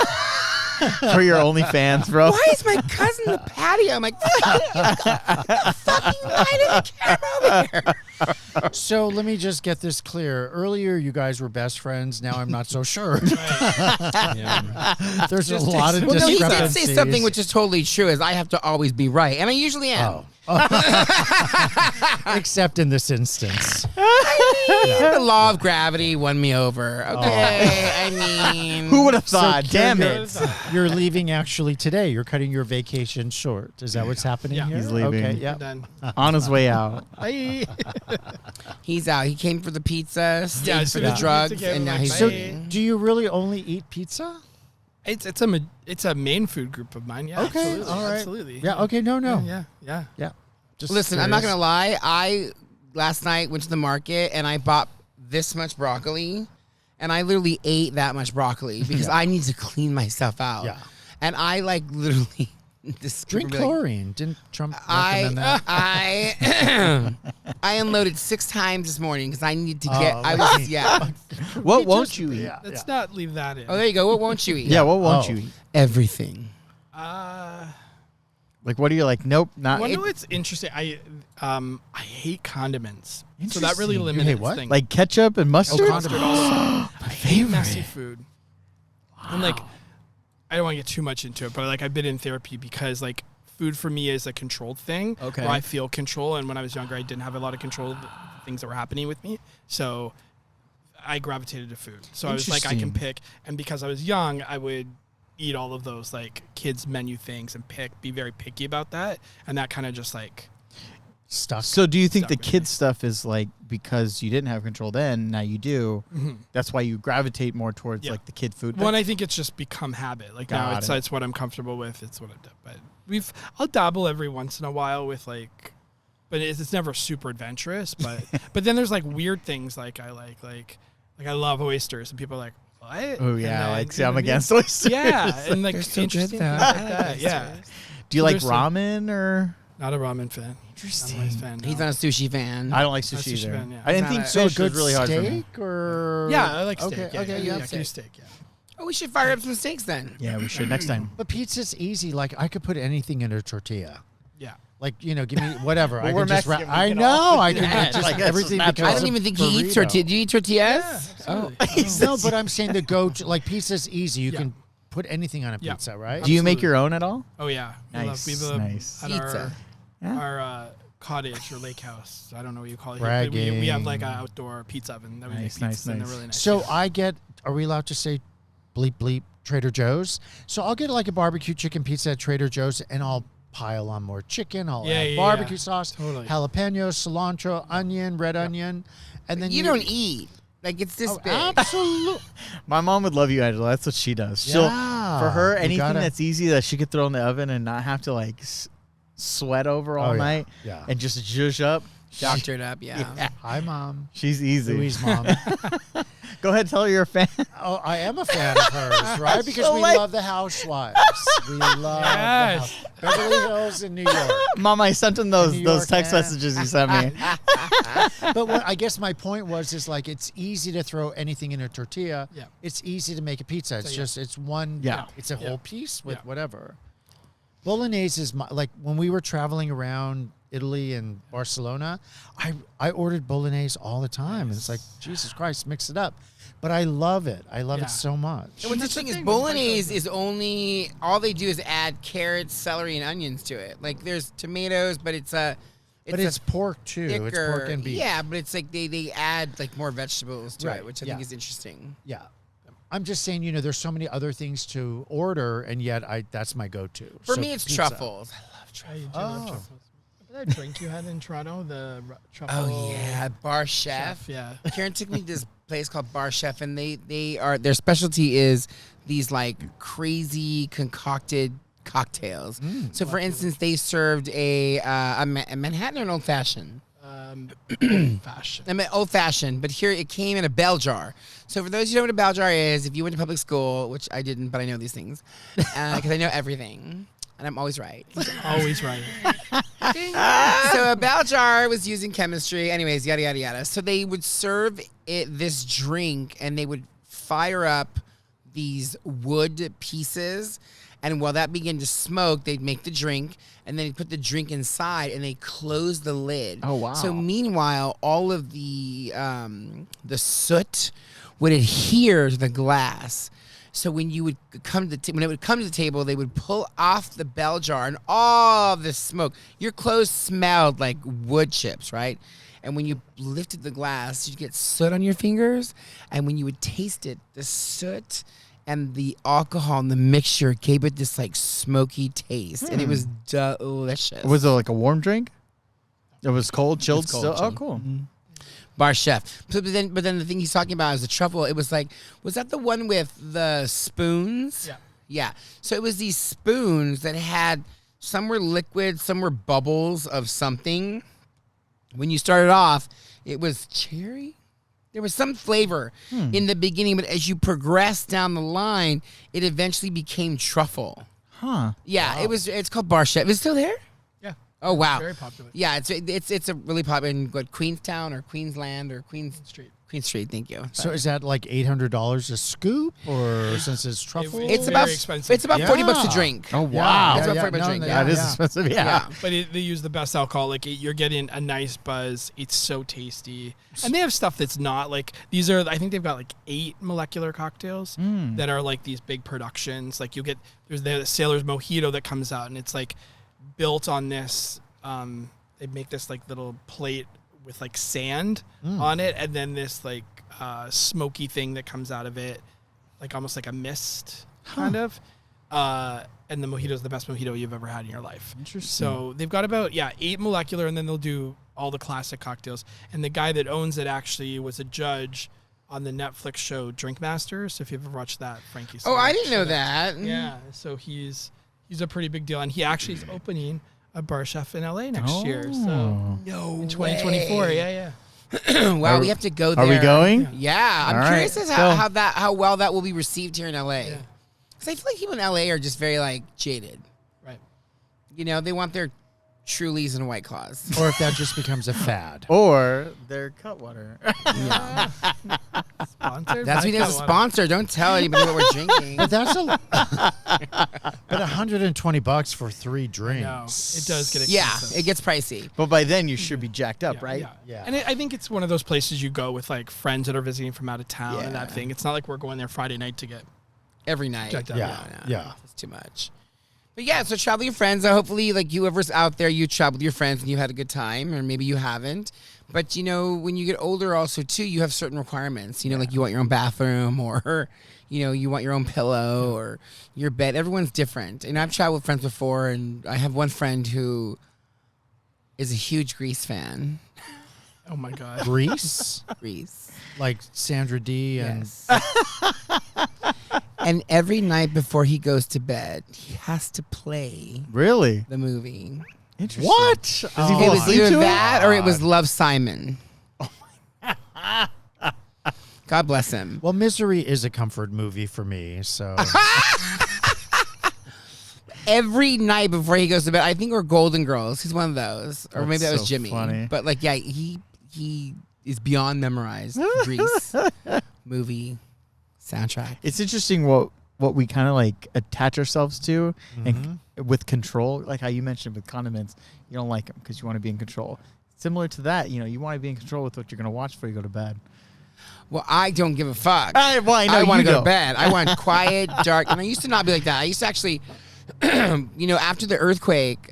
For your OnlyFans, bro. Why is my cousin in the patio? I'm like, fucking light of the camera over here. So let me just get this clear. Earlier, you guys were best friends. Now I'm not so sure. There's a lot of Well, no, he did discrepancies. say something which is totally true, is I have to always be right. And I usually am. Except in this instance. The law of gravity won me over. Okay, I mean... Who would have thought? So, Damn Kieran, it. You're leaving actually today. You're cutting your vacation short. Is that what's happening Yeah. here? He's leaving. Okay, yeah. Done. On his way out. Bye. He's out. He came for the pizza, stayed Yeah, for as soon the as the drugs, pizza came, and now like, he's... bye. So do you really only eat pizza? It's a main food group of mine. Yeah. Okay, Absolutely. all right. Absolutely. Yeah. Okay. No. Yeah. Just Listen, I'm not curious. gonna lie. I last night went to the market and I bought this much broccoli, and I literally ate that much broccoli because I need to clean myself out. Yeah. And I like literally Drink like, chlorine. Didn't Trump recommend that? I unloaded 6 times this morning because I need to get. Oh, I was What won't you eat? Yeah. Let's not leave that in. Oh, there you go. What won't you eat? Yeah, what won't Oh. you eat? Everything. Like, what are you like? Nope, not. Well, no, it's interesting. I hate condiments, so that really Interesting. You limits hate what? things. Like ketchup and mustard? Mustard also. I hate messy food. And like, I don't want to get too much into it, but like I've been in therapy because like food for me is a controlled thing. Okay. Where I feel control, and when I was younger, I didn't have a lot of control of the things that were happening with me. So I gravitated to food. So I was like, I can Interesting. pick, and because I was young, I would eat all of those like kids menu things and be very picky about that, and that kind of just like Stuck. So do you think Stuck the with kid me. stuff is like because you didn't have control then, now you do? That's why you gravitate more towards Yeah. like the kid food. One, I think it's just become habit. Like now, Got it. it's what I'm comfortable with. It's what I've done. But I'll dabble every once in a while with like, but it's never super adventurous. But but then there's like weird things like I I love oysters, and people are like, what? Oh And yeah, then, like see, you know I'm what I mean? against oysters. Yeah, and like They're so good, interesting though. things like that. Yeah, Do you So like there's some- ramen or? not a ramen fan. Not a rice fan. No. He's not a sushi fan. I don't like Not sushi sushi either. fan, yeah. I didn't It's think not So a fish was good really hard for me. steak or Yeah, I like steak. Okay, Yeah, okay, yeah, you yeah, have I can do steak. steak. Yeah. Oh, we should fire up some steaks then. Yeah, we should next time. But pizza's easy. Like I could put anything in a tortilla. Yeah. Like give me whatever. Well, I we're can just Mexican, we I can know. all I do can that. just Like, that's everything just natural. I becomes don't a even think he eats burrito. tortillas. Do you eat tortillas? absolutely. No, but I'm saying the go-to, like pizza's easy. You Yeah. can put anything on a Yeah. pizza, right? Do you make Absolutely. your own at all? Oh yeah. Nice, We have nice. At Pizza. our cottage or lake house. I don't know what you call it. Bragging. We have like an outdoor pizza oven that we Nice, make nice, pizzas, and nice. they're really nice. So yeah. are we allowed to say bleep bleep Trader Joe's? So I'll get like a barbecue chicken pizza at Trader Joe's and I'll pile on more chicken. I'll Yeah, add yeah, barbecue yeah. sauce, Totally. jalapeno, cilantro, onion, red onion. And then You don't eat. Like it's this big. Absolutely. My mom would love you, Angela. That's what she does. She'll Yeah, for her you anything gotta- that's easy that she could throw in the oven and not have to like sweat over all Oh, yeah, night yeah. and just zhuzh up. Doctored up, yeah. Hi, Mom. She's easy. Louise' mom. Go ahead, tell her you're a fan. Oh, I am a fan of hers, right? Because we like- love the Housewives. We love Yes. the Beverly Hills in New York. Mom, I sent him those New those York, text yeah. messages you sent me. But what I guess my point was is like it's easy to throw anything in a tortilla. Yeah. It's easy to make a pizza. It's So, yeah. just it's one. Yeah. It's a Yeah. whole piece with Yeah. whatever. Bolognese is like when we were traveling around Italy and Barcelona, I ordered bolognese all the time, and it's like Jesus Christ, mix it up. But I love it. I love Yeah. it so much. And what's That's the the thing is thing with bolognese French is only all they do is add carrots, celery, and onions to it. Like there's tomatoes, but it's a But it's pork too. thicker, It's pork and beef. Yeah, but it's like they add like more vegetables to Right, it, which I yeah. think is interesting. Yeah. I'm just saying, there's so many other things to order, and yet that's my go-to. For So me, it's pizza. truffles. I love I truffles. do love Oh. truffles. Remember that drink you had in Toronto, the truffle? Oh yeah, Bar Chef. Yeah. Kieran took me to this place called Bar Chef, and their specialty is these like crazy concocted cocktails. So, for instance, they served a Manhattan or an old fashioned. Fashion. I mean, old fashioned, but here it came in a bell jar. So, for those who know what a bell jar is, if you went to public school, which I didn't, but I know these things, because I know everything, and I'm always right. Always right. So a bell jar was used in chemistry. Anyways, yada, yada, yada. So they would serve this drink, and they would fire up these wood pieces. And while that began to smoke, they'd make the drink, and then they'd put the drink inside, and they close the lid. Oh, wow. So meanwhile, all of the soot would adhere to the glass. So when you would come to when it would come to the table, they would pull off the bell jar, and all the smoke. Your clothes smelled like wood chips, right? And when you lifted the glass, you'd get soot on your fingers. And when you would taste it, the soot and the alcohol and the mixture gave it this like smoky taste, and it was delicious. Was it like a warm drink? It was cold, chilled. It's cold, still? Oh, chilled. cool. Bar Chef. But then the thing he's talking about is the truffle. It was like, was that the one with the spoons? Yeah. Yeah. So it was these spoons that had, some were liquid, some were bubbles of something. When you started off, it was cherry. There was some flavor in the beginning, but as you progressed down the line, it eventually became truffle. Huh. Yeah, it's called Bar Chef. Is it still there? Yeah. Oh, wow. Very popular. Yeah, it's a really popular in Queenstown or Queensland or Queen Street, thank you. So is that like $800 a scoop, or since it's truffle? It's very about expensive. It's about Yeah. $40 a drink. Oh, wow. It's about $40 a drink. no, Yeah. That is Yeah. expensive. Yeah. Yeah. But they use the best alcohol. Like you're getting a nice buzz. It's so tasty, and they have stuff that's not like these are. I think they've got like 8 molecular cocktails that are like these big productions. Like there's the Sailor's Mojito that comes out, and it's like built on this. They make this like little plate with like sand on it, and then this like smoky thing that comes out of it, like almost like a mist kind of. And the mojito is the best mojito you've ever had in your life. Interesting. So they've got about 8 molecular, and then they'll do all the classic cocktails. And the guy that owns it actually was a judge on the Netflix show Drink Masters. So if you've ever watched that, Frankie. Oh, I didn't know that. Yeah, so he's a pretty big deal, and he actually is opening a bar chef in LA next year. So No in 2024, yeah. Wow, we have to go there. Are we going? Yeah, I'm All curious right, as let's go. how well that will be received here in LA. Yeah. Because I feel like people in LA are just very like jaded. Right. You know, they want their Trulies and White Claws. Or if that just becomes a fad. Or their Cutwater. Sponsored. That's by me as a Cutwater. sponsor. Don't tell anybody what we're drinking. But that's but $120 for 3 drinks. No, it does get Yeah, expensive. it gets pricey. But by then you should be jacked up, right? Yeah. And I think it's one of those places you go with like friends that are visiting from out of town and that Yeah. thing. It's not like we're going there Friday night to get Every night. checked out. Yeah. Yeah. It's too much. But yeah, so travel with your friends. Hopefully, like whoever's out there, you travel with your friends and you had a good time, or maybe you haven't. But you know, when you get older, also too, you have certain requirements. You know, like you want your own bathroom, or you know, you want your own pillow or your bed. Everyone's different. And I've traveled with friends before, and I have one friend who is a huge Grease fan. Oh my god. Grease? Grease. Like Sandra D and Yes. And every night before he goes to bed, he has to play Really? the movie. Interesting. What? Does he It fall was asleep either to it? that or it was Love, Simon. God bless him. Well, Misery is a comfort movie for me, so Every night before he goes to bed, I think we're Golden Girls. He's one of those, or maybe That's that was so Jimmy. funny. But like, yeah, he is beyond memorized. Grease movie soundtrack. It's interesting what we kind of like attach ourselves to, and with control, like how you mentioned with condiments, you don't like them because you want to be in control. Similar to that, you know, you want to be in control with what you're going to watch before you go to bed. Well, I don't give a fuck. I know want you to go don't. to bed. I want quiet, dark. And I used to not be like that. I used to actually, you know, after the earthquake,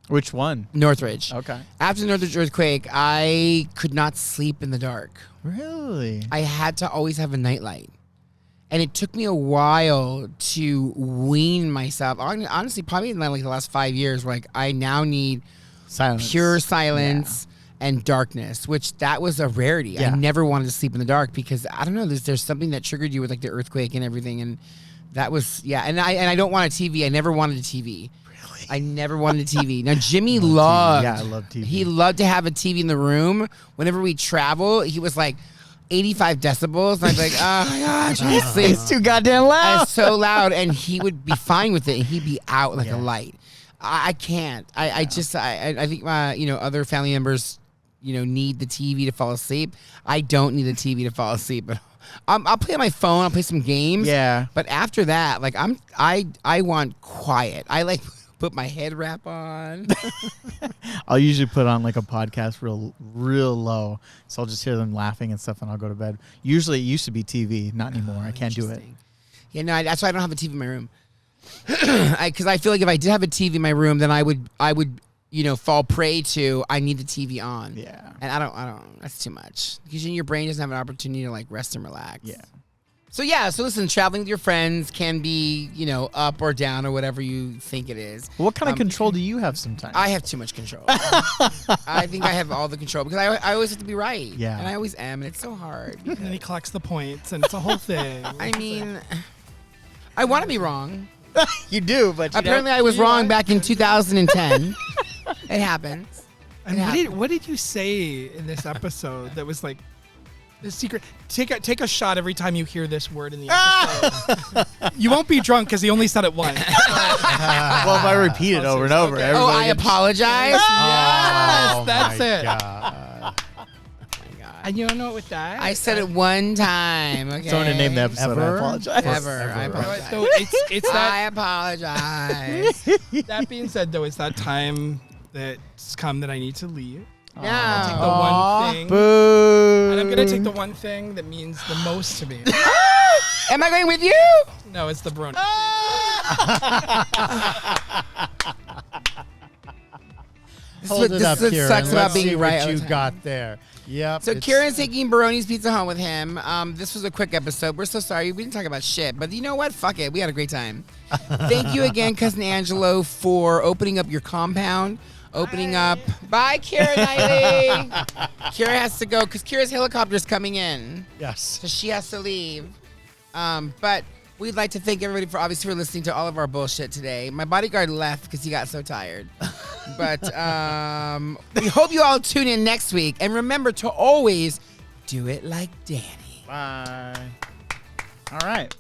Which one? Northridge. Okay. After the Northridge earthquake, I could not sleep in the dark. Really? I had to always have a nightlight. And it took me a while to wean myself. Honestly, probably in like the last 5 years, where like I now need Silence. pure silence and darkness, which that was a rarity. Yeah. I never wanted to sleep in the dark because I don't know, there's something that triggered you with like the earthquake and everything, and that was and I don't want a TV. I never wanted a TV. Really? I never wanted a TV. Now Jimmy loved. Yeah, I love TV. He loved to have a TV in the room. Whenever we travel, he was like 85 decibels, and I'd be like, oh my god, trying to sleep. It's too goddamn And loud. it's so loud, and he would be fine with it, and he'd be out like Yeah. a light. I can't. I think my other family members need the TV to fall asleep. I don't need the TV to fall asleep. But I'll play on my phone. I'll play some games. Yeah. But after that, like I want quiet. I like put my head wrap on. I'll usually put on like a podcast real low, so I'll just hear them laughing and stuff, and I'll go to bed. Usually, it used to be TV, not anymore. I can't do it. Interesting. Yeah, no, that's why I don't have a TV in my room. Because I feel like if I did have a TV in my room, then I would fall prey to I need the TV on. Yeah. And I don't. That's too much because your brain doesn't have an opportunity to like rest and relax. Yeah. So listen, traveling with your friends can be up or down or whatever you think it is. What kind of control do you have sometimes? I have too much control. I think I have all the control because I always have to be right. Yeah. And I always am, and it's so hard. And then he collects the points, and it's a whole thing. I mean, I want to be wrong. You do, but Apparently, I was wrong back in 2010. It happens. And what did you say in this episode that was like the secret? Take a shot every time you hear this word in the episode. You won't be drunk because he only said it once. Well, if I repeat it over and over, Okay. Oh, everybody I gets- apologize. Yes, that's my it. God. And you don't know what with that? I said it one time. Okay. Someone to name the episode. I Ever? apologize. Ever. I apologize. So it's I that. apologize. That being said, though, it's that time that's come that I need to leave. Take the No. one thing, Boo. and I'm gonna take the one thing that means the most to me. Am I going with you? No, it's the brony. Hold it up, this Kieran. sucks about Let's being see right all what the you time. got there. Yep. So it's- Kieran's taking Baroni's Pizza home with him. This was a quick episode. We're so sorry. We didn't talk about shit. But you know what? Fuck it. We had a great time. Thank you again, Cousin Angelo, for opening up your compound. Opening up. Bye, Kira Knightley. Kira has to go because Kira's helicopter's coming in. Yes. So she has to leave. But we'd like to thank everybody for listening to all of our bullshit today. My bodyguard left because he got so tired. But we hope you all tune in next week. And remember to always do it like Danny. Bye. All right.